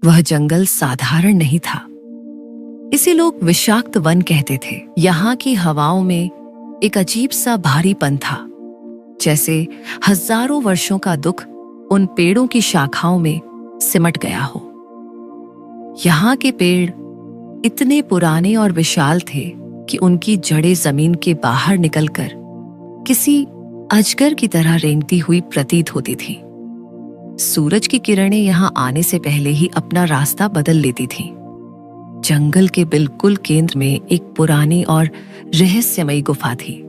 वह जंगल साधारण नहीं था। इसे लोग विषाक्त वन कहते थे। यहाँ की हवाओं में एक अजीब सा भारीपन था, जैसे हजारों वर्षों का दुख उन पेड़ों की शाखाओं में सिमट गया हो। यहाँ के पेड़ इतने पुराने और विशाल थे कि उनकी जड़ें जमीन के बाहर निकलकर किसी अजगर की तरह रेंगती हुई प्रतीत होती थी। सूरज की किरणें यहाँ आने से पहले ही अपना रास्ता बदल लेती थीं। जंगल के बिल्कुल केंद्र में एक पुरानी और रहस्यमयी गुफा थी,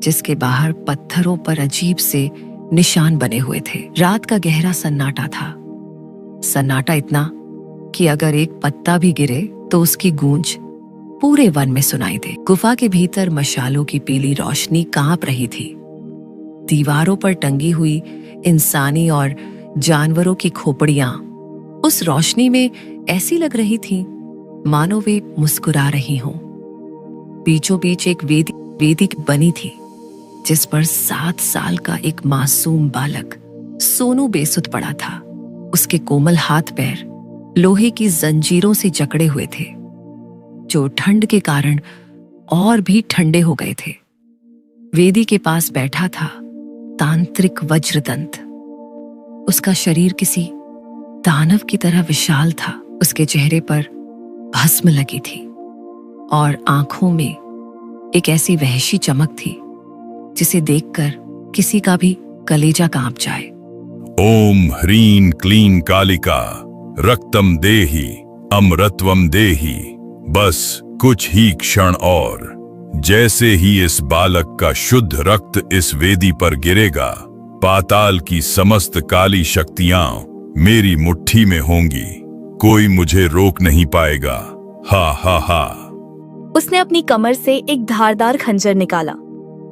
जिसके बाहर पत्थरों पर अजीब से निशान बने हुए थे। रात का गहरा सन्नाटा था, सन्नाटा इतना कि अगर एक पत्ता भी गिरे तो उसकी गूंज पूरे वन में सुनाई दे। गुफा के भीतर मशालों की पीली रोशनी कांप रही थी। दीवारों पर टंगी हुई इंसानी और जानवरों की खोपड़ियां उस रोशनी में ऐसी लग रही थीं मानो वे मुस्कुरा रही हों। बीचों बीच एक वेदी बनी थी, जिस पर 7 साल का एक मासूम बालक सोनू बेसुध पड़ा था। उसके कोमल हाथ पैर लोहे की जंजीरों से जकड़े हुए थे, जो ठंड के कारण और भी ठंडे हो गए थे। वेदी के पास बैठा था तांत्रिक वज्रदंत। उसका शरीर किसी दानव की तरह विशाल था। उसके चेहरे पर भस्म लगी थी और आंखों में एक ऐसी वहशी चमक थी जिसे देखकर किसी का भी कलेजा कांप जाए। ओम ह्रीं क्लीं कालिका रक्तम देहि अमृतवम देहि। बस कुछ ही क्षण और, जैसे ही इस बालक का शुद्ध रक्त इस वेदी पर गिरेगा, पाताल की समस्त काली शक्तियां मेरी मुट्ठी में होंगी। कोई मुझे रोक नहीं पाएगा। हा हा हा। उसने अपनी कमर से एक धारदार खंजर निकाला।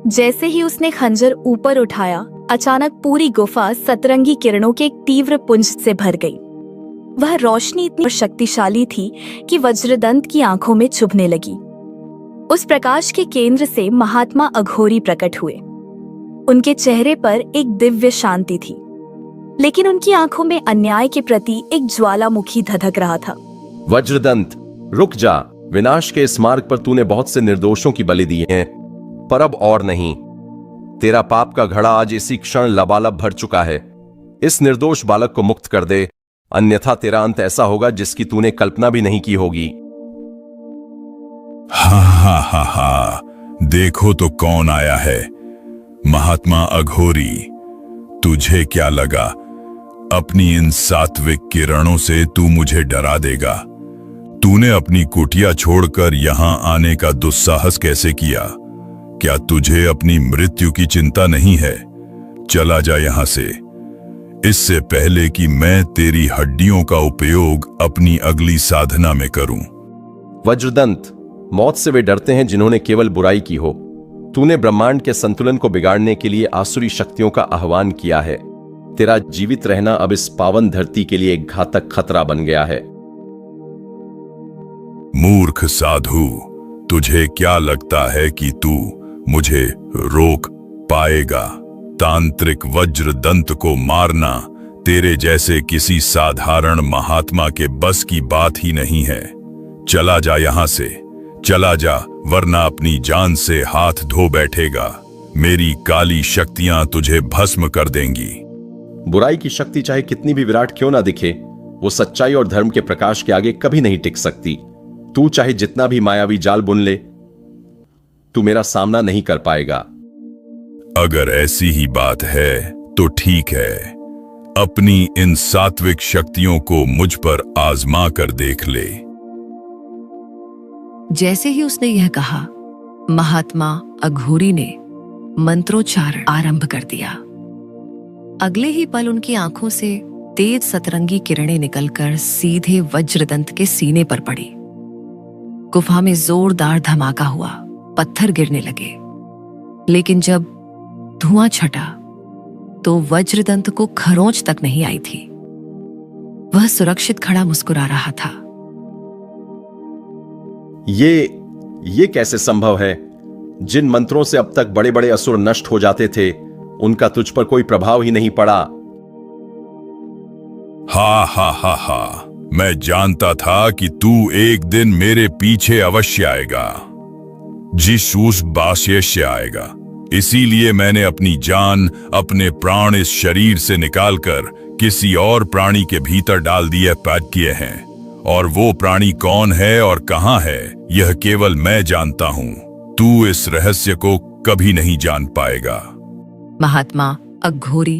जैसे ही उसने खंजर ऊपर उठाया, अचानक पूरी गुफा सतरंगी किरणों के एक तीव्र पुंज से भर गई। वह रोशनी इतनी शक्तिशाली थी कि वज्रदंत की आंखों में चुभने लगी। उस प्रकाश के केंद्र से महात्मा अघोरी प्रकट हुए। उनके चेहरे पर एक दिव्य शांति थी, लेकिन उनकी आंखों में अन्याय के प्रति एक ज्वालामुखी धधक रहा था। वज्रदंत, रुक जा। विनाश के इस मार्ग पर तूने बहुत से निर्दोषों की बलि दी है, पर अब और नहीं। तेरा पाप का घड़ा आज इसी क्षण लबालब भर चुका है। इस निर्दोष बालक को मुक्त कर दे, अन्यथा तेरा अंत ऐसा होगा जिसकी तूने कल्पना भी नहीं की होगी। हा हा हा हा। देखो तो कौन आया है। महात्मा अघोरी, तुझे क्या लगा अपनी इन सात्विक किरणों से तू मुझे डरा देगा? तूने अपनी कुटिया छोड़कर यहां आने का दुस्साहस कैसे किया? क्या तुझे अपनी मृत्यु की चिंता नहीं है? चला जा यहां से, इससे पहले कि मैं तेरी हड्डियों का उपयोग अपनी अगली साधना में करूं। वज्रदंत, मौत से वे डरते हैं जिन्होंने केवल बुराई की हो। तूने ब्रह्मांड के संतुलन को बिगाड़ने के लिए आसुरी शक्तियों का आह्वान किया है। तेरा जीवित रहना अब इस पावन धरती के लिए एक घातक खतरा बन गया है। मूर्ख साधु, तुझे क्या लगता है कि तू मुझे रोक पाएगा? तांत्रिक वज्रदंत को मारना तेरे जैसे किसी साधारण महात्मा के बस की बात ही नहीं है। चला जा यहां से, चला जा, वरना अपनी जान से हाथ धो बैठेगा। मेरी काली शक्तियां तुझे भस्म कर देंगी। बुराई की शक्ति चाहे कितनी भी विराट क्यों ना दिखे, वो सच्चाई और धर्म के प्रकाश के आगे कभी नहीं टिक सकती। तू चाहे जितना भी मायावी जाल बुन ले, तू मेरा सामना नहीं कर पाएगा। अगर ऐसी ही बात है तो ठीक है, अपनी इन सात्विक शक्तियों को मुझ पर आजमा कर देख ले। जैसे ही उसने यह कहा, महात्मा अघोरी ने मंत्रोच्चारण आरंभ कर दिया। अगले ही पल उनकी आंखों से तेज सतरंगी किरणें निकलकर सीधे वज्रदंत के सीने पर पड़ी। गुफा में जोरदार धमाका हुआ, पत्थर गिरने लगे, लेकिन जब धुआं छटा तो वज्रदंत को खरोंच तक नहीं आई थी। वह सुरक्षित खड़ा मुस्कुरा रहा था। ये कैसे संभव है? जिन मंत्रों से अब तक बड़े बड़े असुर नष्ट हो जाते थे, उनका तुझ पर कोई प्रभाव ही नहीं पड़ा। हा हा हा हा। मैं जानता था कि तू एक दिन मेरे पीछे अवश्य आएगा, जिस उस बाश्य आएगा। इसीलिए मैंने अपनी जान, अपने प्राण इस शरीर से निकालकर किसी और प्राणी के भीतर डाल दिए, पैक किए हैं। और वो प्राणी कौन है और कहां है, यह केवल मैं जानता हूं। तू इस रहस्य को कभी नहीं जान पाएगा। महात्मा अघोरी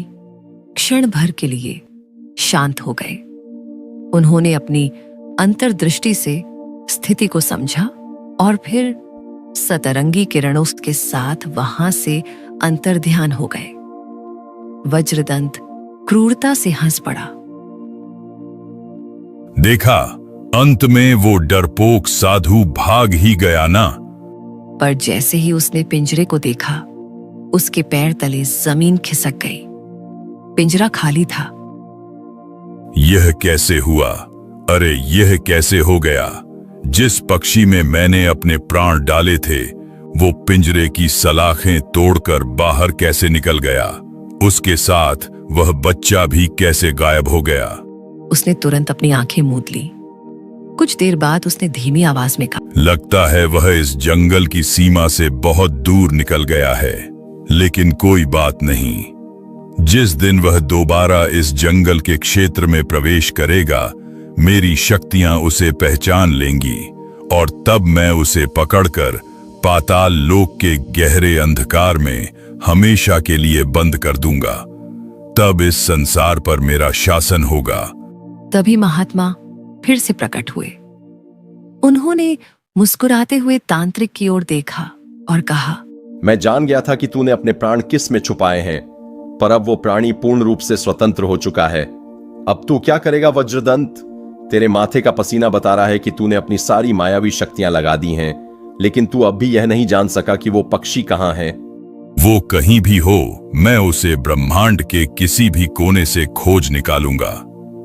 क्षण भर के लिए शांत हो गए। उन्होंने अपनी अंतर्दृष्टि से स्थिति को समझा और फिर सतरंगी किरणों के साथ वहां से अंतर्ध्यान हो गए। वज्रदंत क्रूरता से हंस पड़ा। देखा, अंत में वो डरपोक साधु भाग ही गया ना। पर जैसे ही उसने पिंजरे को देखा, उसके पैर तले जमीन खिसक गई। पिंजरा खाली था। यह कैसे हुआ? अरे यह कैसे हो गया? जिस पक्षी में मैंने अपने प्राण डाले थे, वो पिंजरे की सलाखें तोड़कर बाहर कैसे निकल गया? उसके साथ वह बच्चा भी कैसे गायब हो गया? उसने तुरंत अपनी आंखें मूंद ली। कुछ देर बाद उसने धीमी आवाज में कहा, लगता है वह इस जंगल की सीमा से बहुत दूर निकल गया है। लेकिन कोई बात नहीं, जिस दिन वह दोबारा इस जंगल के क्षेत्र में प्रवेश करेगा, मेरी शक्तियां उसे पहचान लेंगी और तब मैं उसे पकड़कर पाताल लोक के गहरे अंधकार में हमेशा के लिए बंद कर दूंगा। तब इस संसार पर मेरा शासन होगा। तभी महात्मा फिर से प्रकट हुए। उन्होंने मुस्कुराते हुए तांत्रिक की ओर देखा और कहा, मैं जान गया था कि तूने अपने प्राण किस में छुपाए हैं, पर अब वो प्राणी पूर्ण रूप से स्वतंत्र हो चुका है। अब तू क्या करेगा वज्रदंत? तेरे माथे का पसीना बता रहा है कि तूने अपनी सारी मायावी शक्तियां लगा दी हैं, लेकिन तू अब भी यह नहीं जान सका कि वो पक्षी कहां है। वो कहीं भी हो, मैं उसे ब्रह्मांड के किसी भी कोने से खोज निकालूंगा।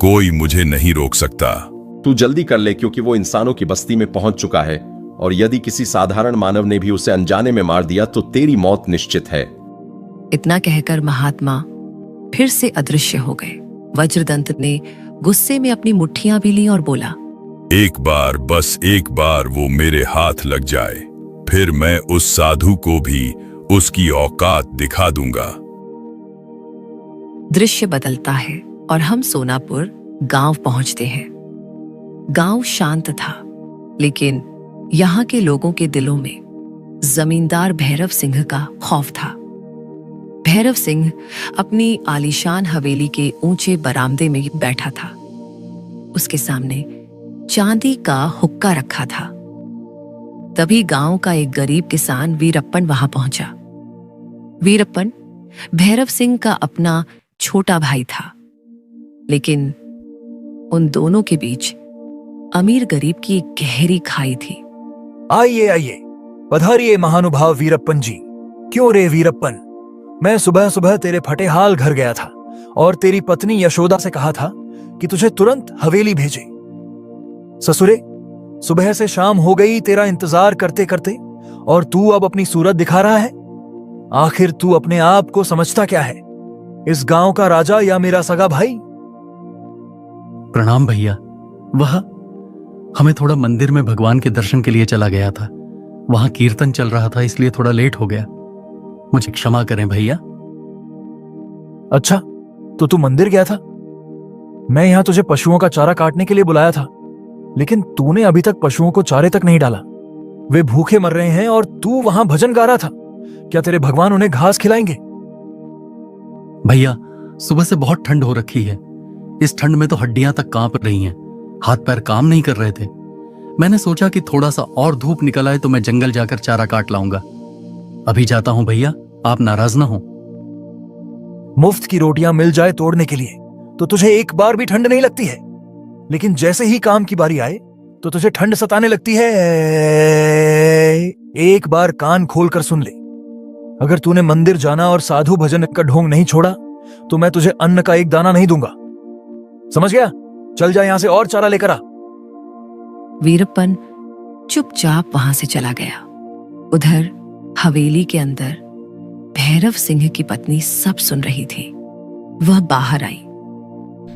कोई मुझे नहीं रोक सकता। तू जल्दी कर ले, क्योंकि वो इंसानों की बस्ती में पहुंच चुका है, और यदि किसी साधारण मानव ने भी उसे अनजाने में मार दिया तो तेरी मौत निश्चित है। इतना कहकर महात्मा फिर से अदृश्य हो गए। वज्रदंत ने गुस्से में अपनी मुट्ठियां भी ली और बोला, एक बार, बस एक बार वो मेरे हाथ लग जाए, फिर मैं उस साधु को भी उसकी औकात दिखा दूंगा। दृश्य बदलता है और हम सोनापुर गांव पहुंचते हैं। गांव शांत था, लेकिन यहाँ के लोगों के दिलों में जमींदार भैरव सिंह का खौफ था। भैरव सिंह अपनी आलीशान हवेली के ऊंचे बरामदे में बैठा था। उसके सामने चांदी का हुक्का रखा था। तभी गांव का एक गरीब किसान वीरप्पन वहां पहुंचा। वीरप्पन भैरव सिंह का अपना छोटा भाई था, लेकिन उन दोनों के बीच अमीर गरीब की एक गहरी खाई थी। आइए आइए, पधारिए महानुभाव वीरप्पन जी। क्यों रे वीरप्पन, मैं सुबह सुबह तेरे फटेहाल घर गया था और तेरी पत्नी यशोदा से कहा था कि तुझे तुरंत हवेली भेजे। ससुरे, सुबह से शाम हो गई तेरा इंतजार करते करते, और तू अब अपनी सूरत दिखा रहा है। आखिर तू अपने आप को समझता क्या है, इस गांव का राजा या मेरा सगा भाई? प्रणाम भैया। वह हमें थोड़ा मंदिर में भगवान के दर्शन के लिए चला गया था। वहां कीर्तन चल रहा था, इसलिए थोड़ा लेट हो गया। मुझे क्षमा करें भैया। अच्छा, तो तू मंदिर गया था? मैं यहां तुझे पशुओं का चारा काटने के लिए बुलाया था, लेकिन तूने अभी तक पशुओं को चारे तक नहीं डाला। वे भूखे मर रहे हैं और तू वहां भजन गा रहा था। क्या तेरे भगवान उन्हें घास खिलाएंगे? भैया, सुबह से बहुत ठंड हो रखी है। इस ठंड में तो हड्डियां तक कांप रही हैं, हाथ पैर काम नहीं कर रहे थे। मैंने सोचा कि थोड़ा सा और धूप निकल आए तो मैं जंगल जाकर चारा काट लाऊंगा। अभी जाता हूं भैया, आप नाराज ना हो। मुफ्त की रोटियां मिल जाए तोड़ने के लिए तो तुझे एक बार भी ठंड नहीं लगती है, लेकिन जैसे ही काम की बारी आए तो तुझे ठंड सताने लगती है। एक बार कान खोलकर सुन ले, अगर तूने मंदिर जाना और साधु भजन का ढोंग नहीं छोड़ा तो मैं तुझे अन्न का एक दाना नहीं दूंगा। समझ गया? चल जा यहां से और चारा लेकर आ। वीरप्पन चुपचाप वहां से चला गया। उधर हवेली के अंदर भैरव सिंह की पत्नी सब सुन रही थी। वह बाहर आई।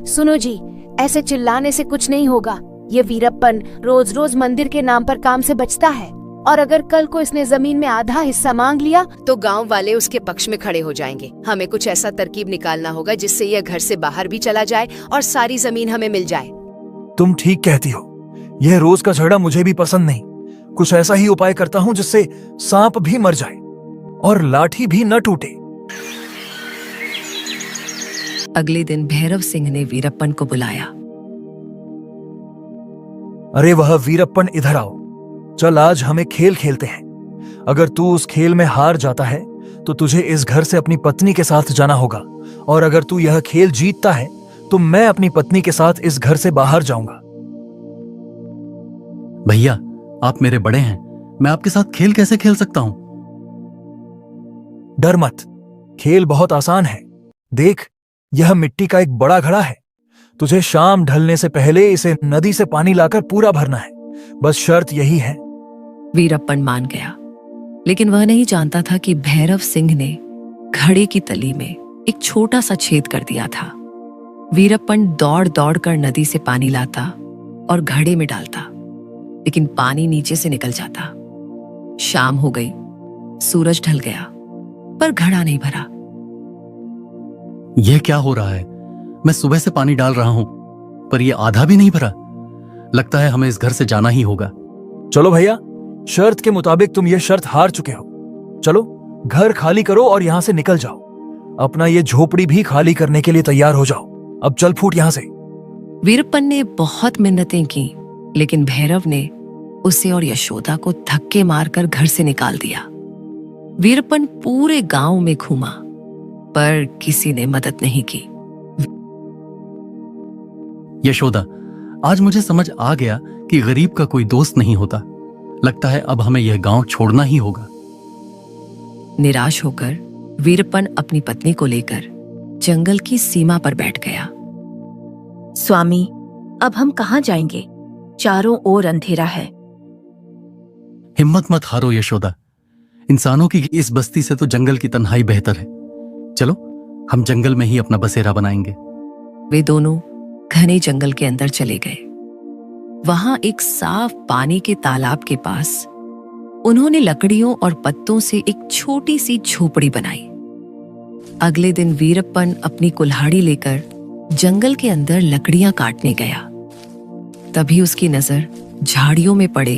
सुनो जी, ऐसे चिल्लाने से कुछ नहीं होगा। ये वीरप्पन रोज रोज मंदिर के नाम पर काम से बचता है, और अगर कल को इसने जमीन में आधा हिस्सा मांग लिया तो गांव वाले उसके पक्ष में खड़े हो जाएंगे। हमें कुछ ऐसा तरकीब निकालना होगा जिससे यह घर से बाहर भी चला जाए और सारी जमीन हमें मिल जाए। तुम ठीक कहती हो, यह रोज का झगड़ा मुझे भी पसंद नहीं। कुछ ऐसा ही उपाय करता हूं जिससे सांप भी मर जाए और लाठी भी न टूटे। अगले दिन भैरव सिंह ने वीरप्पन को बुलाया। अरे वह वीरप्पन, इधर आओ। चल आज हमें खेल खेलते हैं। अगर तू उस खेल में हार जाता है तो तुझे इस घर से अपनी पत्नी के साथ जाना होगा, और अगर तू यह खेल जीतता है तो मैं अपनी पत्नी के साथ इस घर से बाहर जाऊंगा। भैया, आप मेरे बड़े हैं, मैं आपके साथ खेल कैसे खेल सकता हूं? डर मत, खेल बहुत आसान है। देख, यह मिट्टी का एक बड़ा घड़ा है। तुझे शाम ढलने से पहले इसे नदी से पानी लाकर पूरा भरना है। बस शर्त यही है। वीरप्पन मान गया, लेकिन वह नहीं जानता था कि भैरव सिंह ने घड़े की तली में एक छोटा सा छेद कर दिया था। वीरप्पन दौड़ दौड़ कर नदी से पानी लाता और घड़े में डालता, लेकिन पानी नीचे से निकल जाता। शाम हो गई, सूरज ढल गया, पर घड़ा नहीं भरा। यह क्या हो रहा है? मैं सुबह से पानी डाल रहा हूं, पर यह आधा भी नहीं भरा। लगता है हमें इस घर से जाना ही होगा। चलो भैया, शर्त के मुताबिक तुम ये शर्त हार चुके हो। चलो घर खाली करो और यहां से निकल जाओ। अपना ये झोपड़ी भी खाली करने के लिए तैयार हो जाओ। अब चल फूट यहां से। वीरप्पन ने बहुत मिन्नतें की, लेकिन भैरव ने उसे और यशोदा को धक्के मारकर घर से निकाल दिया। वीरप्पन पूरे गांव में घूमा, पर किसी ने मदद नहीं की। यशोदा, आज मुझे समझ आ गया कि गरीब का कोई दोस्त नहीं होता। लगता है अब हमें यह गांव छोड़ना ही होगा। निराश होकर वीरप्पन अपनी पत्नी को लेकर जंगल की सीमा पर बैठ गया। स्वामी, अब हम कहाँ जाएंगे? चारों ओर अंधेरा है। हिम्मत मत हारो यशोदा, इंसानों की इस बस्ती से तो जंगल की तन्हाई बेहतर है। चलो, हम जंगल में ही अपना बसेरा बनाएंगे। वे दोनों घने जंगल के अंदर चले गए। वहां एक साफ पानी के तालाब के पास उन्होंने लकड़ियों और पत्तों से एक छोटी सी झोपड़ी बनाई। अगले दिन वीरप्पन अपनी कुल्हाड़ी लेकर जंगल के अंदर लकड़ियां काटने गया। तभी उसकी नजर झाड़ियों में पड़े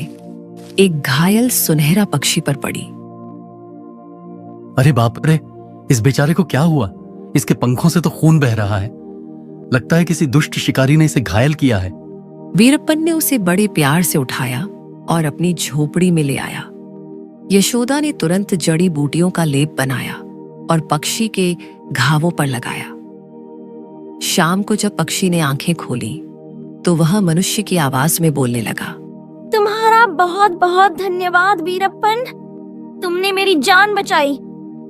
एक घायल सुनहरा पक्षी पर पड़ी। अरे बाप रे, इस बेचारे को क्या हुआ? इसके पंखों से तो खून बह रहा है। लगता है किसी दुष्ट शिकारी ने इसे घायल किया है। वीरप्पन ने उसे बड़े प्यार से उठाया और अपनी झोपड़ी में ले आया। यशोदा ने तुरंत जड़ी बूटियों का लेप बनाया और पक्षी के घावों पर लगाया। शाम को जब पक्षी ने आंखें खोली तो वह मनुष्य की आवाज में बोलने लगा। तुम्हारा बहुत बहुत धन्यवाद वीरप्पन, तुमने मेरी जान बचाई।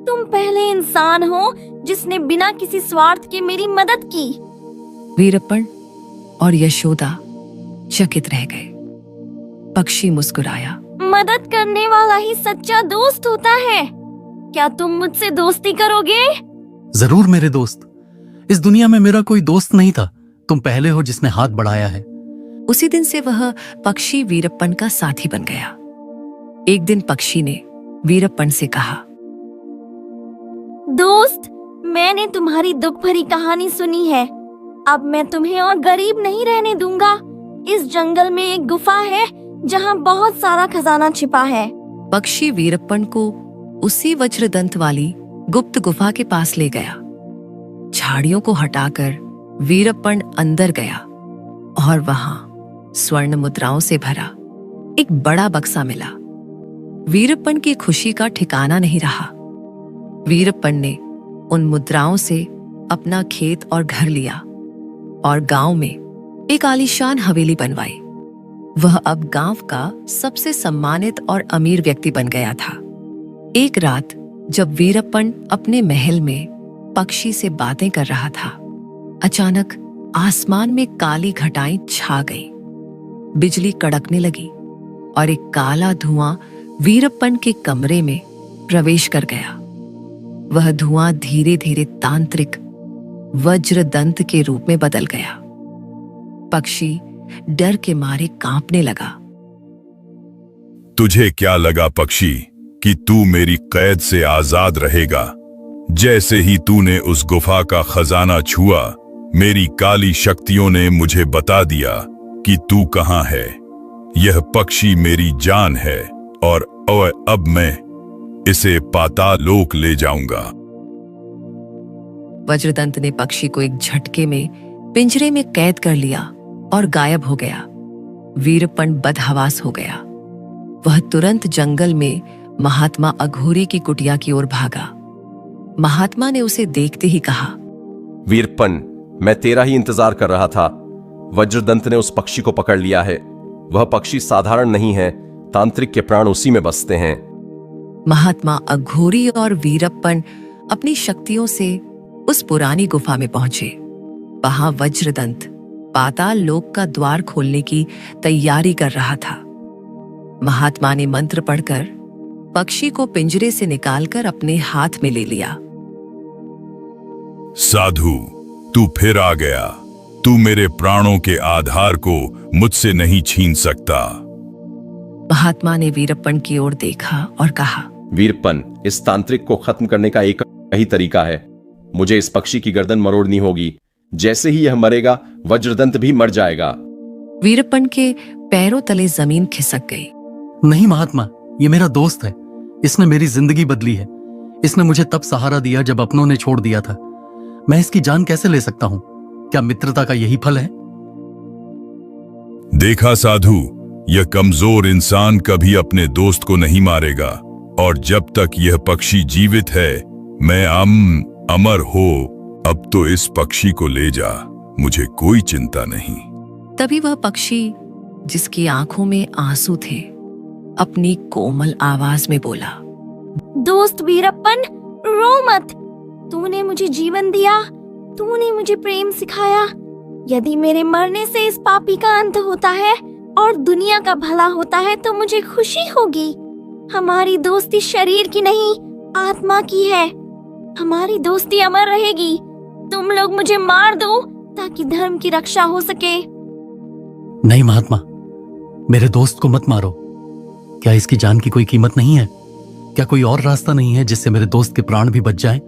तुम पहले इंसान हो जिसने बिना किसी स्वार्थ के मेरी मदद की। वीरप्पन और यशोदा चकित रह गए। पक्षी मुस्कुराया। मदद करने वाला ही सच्चा दोस्त होता है। क्या तुम मुझसे दोस्ती करोगे? जरूर मेरे दोस्त। इस दुनिया में मेरा कोई दोस्त नहीं था, तुम पहले हो जिसने हाथ बढ़ाया है। उसी दिन से वह पक्षी वीरप्पन का साथी बन गया। एक दिन पक्षी ने वीरप्पन से कहा, दोस्त, मैंने तुम्हारी दुख भरी कहानी सुनी है। अब मैं तुम्हें और गरीब नहीं रहने दूंगा। इस जंगल में एक गुफा है जहाँ बहुत सारा खजाना छिपा है। पक्षी वीरप्पन को उसी वज्रदंत वाली गुप्त गुफा के पास ले गया। झाड़ियों को हटाकर वीरप्पन अंदर गया और वहां स्वर्ण मुद्राओं से भरा एक बड़ा बक्सा मिला। वीरप्पन की खुशी का ठिकाना नहीं रहा। वीरप्पन ने उन मुद्राओं से अपना खेत और घर लिया और गांव में एक आलीशान हवेली बनवाई। वह अब गांव का सबसे सम्मानित और अमीर व्यक्ति बन गया था। एक रात जब वीरप्पन अपने महल में पक्षी से बातें कर रहा था, अचानक आसमान में काली घटाएं छा गई। बिजली कड़कने लगी और एक काला धुआं वीरप्पन के कमरे में प्रवेश कर गया। वह धुआं धीरे धीरे तांत्रिक वज्रदंत के रूप में बदल गया। पक्षी डर के मारे कांपने लगा। तुझे क्या लगा पक्षी कि तू मेरी कैद से आजाद रहेगा? जैसे ही तूने उस गुफा का खजाना छुआ, मेरी काली शक्तियों ने मुझे बता दिया कि तू कहां है। यह पक्षी मेरी जान है और अब मैं इसे पाताल लोक ले जाऊंगा। वज्रदंत ने पक्षी को एक झटके में पिंजरे में कैद कर लिया और गायब हो गया। वीरप्पन बदहवास हो गया। वह तुरंत जंगल में महात्मा अघोरी की कुटिया की ओर भागा। महात्मा ने उसे देखते ही कहा, वीरप्पन, मैं तेरा ही इंतजार कर रहा था। वज्रदंत ने उस पक्षी को पकड़ लिया है। वह पक्षी साधारण नहीं है, तांत्रिक के प्राण उसी में बसते हैं। महात्मा अघोरी और वीरप्पन अपनी शक्तियों से उस पुरानी गुफा में पहुंचे। वहां वज्रदंत पाताल लोक का द्वार खोलने की तैयारी कर रहा था। महात्मा ने मंत्र पढ़कर पक्षी को पिंजरे से निकालकर अपने हाथ में ले लिया। साधु, तू फिर आ गया। तू मेरे प्राणों के आधार को मुझसे नहीं छीन सकता। महात्मा ने वीरप्पन की ओर देखा और कहा, वीरप्पन, इस तांत्रिक को खत्म करने का एक ही तरीका है। मुझे इस पक्षी की गर्दन मरोड़नी होगी। जैसे ही यह मरेगा, वज्रदंत भी मर जाएगा। वीरप्पन के पैरों तले जमीन खिसक गई। नहीं महात्मा, ये मेरा दोस्त है। इसने मेरी जिंदगी बदली है। इसने मुझे तब सहारा दिया जब अपनों ने छोड़ दिया था। मैं इसकी जान कैसे ले सकता हूं? क्या मित्रता का यही फल है? देखा साधु, यह कमजोर इंसान कभी अपने दोस्त को नहीं मारेगा। और जब तक यह पक्षी जीवित है, मैं अमर हो। अब तो इस पक्षी को ले जा, मुझे कोई चिंता नहीं। तभी वह पक्षी, जिसकी आंखों में आंसू थे, अपनी कोमल आवाज में बोला, दोस्त वीरप्पन, रो मत। तूने मुझे जीवन दिया, तूने मुझे प्रेम सिखाया। यदि मेरे मरने से इस पापी का अंत होता है और दुनिया का भला होता है तो मुझे खुशी होगी। हमारी दोस्ती शरीर की नहीं, आत्मा की है। हमारी दोस्ती अमर रहेगी। तुम लोग मुझे मार दो ताकि धर्म की रक्षा हो सके। नहीं महात्मा, मेरे दोस्त को मत मारो। क्या इसकी जान की कोई कीमत नहीं है? क्या कोई और रास्ता नहीं है जिससे मेरे दोस्त के प्राण भी बच जाएं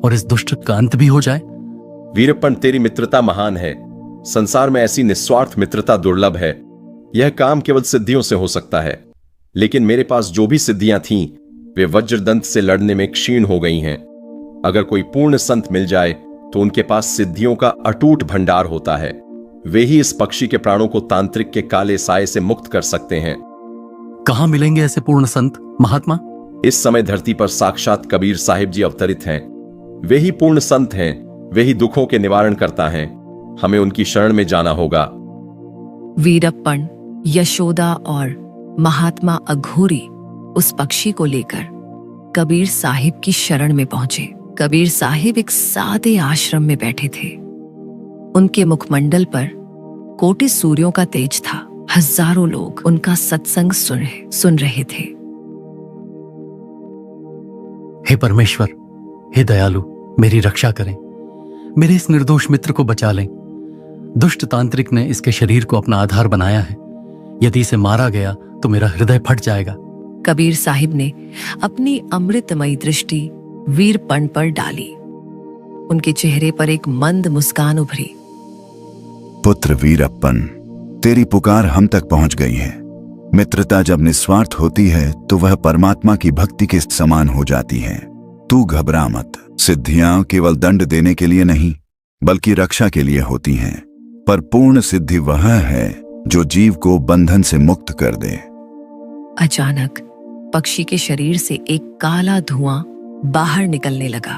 और इस दुष्ट का अंत भी हो जाए? वीरप्पन, तेरी मित्रता महान है। संसार में ऐसी निस्वार्थ मित्रता दुर्लभ है। यह काम केवल सिद्धियों से हो सकता है, लेकिन मेरे पास जो भी सिद्धियां थीं, वे वज्रदंत से लड़ने में क्षीण हो गई हैं। अगर कोई पूर्ण संत मिल जाए तो उनके पास सिद्धियों का अटूट भंडार होता है। वे ही इस पक्षी के प्राणों को तांत्रिक के काले साए से मुक्त कर सकते हैं। कहां मिलेंगे ऐसे पूर्ण संत महात्मा? इस समय धरती पर साक्षात कबीर साहिब जी अवतरित हैं। वे ही पूर्ण संत हैं। वे ही दुखों के निवारण करता है। हमें उनकी शरण में जाना होगा। वीरप्पन, यशोदा और महात्मा अघोरी उस पक्षी को लेकर कबीर साहिब की शरण में पहुंचे। कबीर साहिब एक सादे आश्रम में बैठे थे। उनके मुखमंडल पर कोटि सूर्यों का तेज था। हजारों लोग उनका सत्संग सुन रहे थे। हे परमेश्वर, हे दयालु, मेरी रक्षा करें। मेरे इस निर्दोष मित्र को बचा लें। दुष्ट तांत्रिक ने इसके शरीर को अपना आधार बनाया है। यदि इसे मारा गया तो मेरा हृदय फट जाएगा। कबीर साहिब ने अपनी अमृतमयी दृष्टि वीरप्पन पर डाली। उनके चेहरे पर एक मंद मुस्कान उभरी। पुत्र वीरप्पन, तेरी पुकार हम तक पहुंच गई है। मित्रता जब निस्वार्थ होती है तो वह परमात्मा की भक्ति के समान हो जाती है। तू घबरा मत। सिद्धियां केवल दंड देने के लिए नहीं, बल्कि रक्षा के लिए होती हैं। पर पूर्ण सिद्धि वह है जो जीव को बंधन से मुक्त कर दे। अचानक पक्षी के शरीर से एक काला धुआं बाहर निकलने लगा।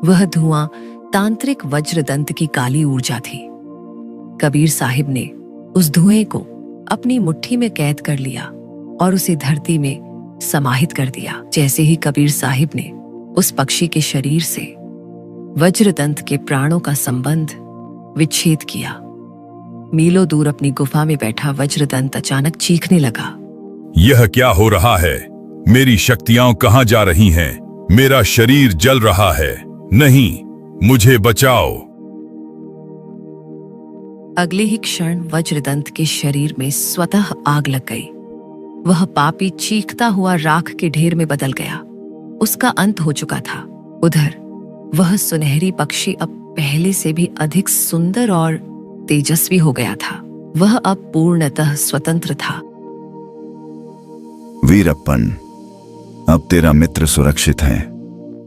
वह धुआं तांत्रिक वज्रदंत की काली ऊर्जा थी। कबीर साहिब ने उस धुएं को अपनी मुट्ठी में कैद कर लिया और उसे धरती में समाहित कर दिया। जैसे ही कबीर साहिब ने उस पक्षी के शरीर से वज्रदंत के प्राणों का संबंध विच्छेद किया, मीलों दूर अपनी गुफा में बैठा वज्रदंत अचानक चीखने लगा। यह क्या हो रहा है? मेरी शक्तियां कहां जा रही हैं? मेरा शरीर जल रहा है। नहीं, मुझे बचाओ। अगले ही क्षण वज्रदंत के शरीर में स्वतः आग लग गई। वह पापी चीखता हुआ राख के ढेर में बदल गया। उसका अंत हो चुका था। उधर वह सुनहरी पक्षी अब पहले से भी अधिक सुंदर और तेजस्वी हो गया था। वह अब पूर्णतः स्वतंत्र था। वीरप्पन, अब तेरा मित्र सुरक्षित है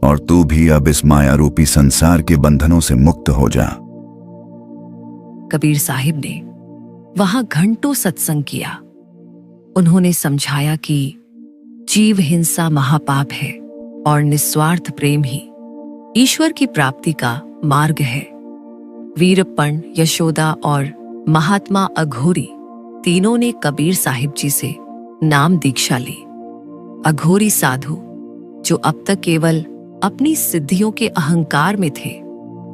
और तू भी अब इस माया रूपी संसार के बंधनों से मुक्त हो जा। कबीर साहिब ने वहां घंटों सत्संग किया। उन्होंने समझाया कि जीव हिंसा महापाप है और निस्वार्थ प्रेम ही ईश्वर की प्राप्ति का मार्ग है। वीरप्पन, यशोदा और महात्मा अघोरी तीनों ने कबीर साहिब जी से नाम दीक्षा ली। अघोरी साधु, जो अब तक केवल अपनी सिद्धियों के अहंकार में थे,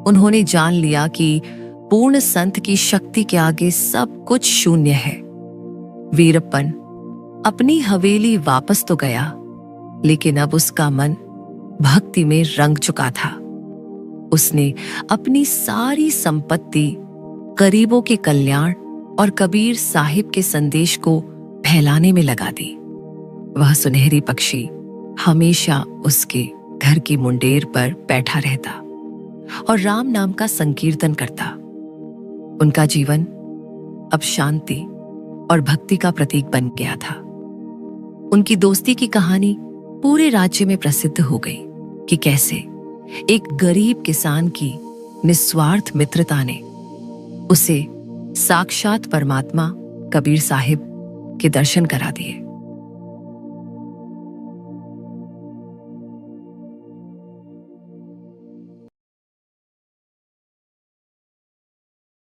उन्होंने जान लिया कि पूर्ण संत की शक्ति के आगे सब कुछ शून्य है। वीरप्पन अपनी हवेली वापस तो गया, लेकिन अब उसका मन भक्ति में रंग चुका था। उसने अपनी सारी संपत्ति गरीबों के कल्याण और कबीर साहिब के संदेश को फैलाने में लगा दी। वह सुनहरी पक्षी हमेशा उसके घर की मुंडेर पर बैठा रहता और राम नाम का संकीर्तन करता। उनका जीवन अब शांति और भक्ति का प्रतीक बन गया था। उनकी दोस्ती की कहानी पूरे राज्य में प्रसिद्ध हो गई कि कैसे एक गरीब किसान की निस्वार्थ मित्रता ने उसे साक्षात परमात्मा कबीर साहिब के दर्शन करा दिए।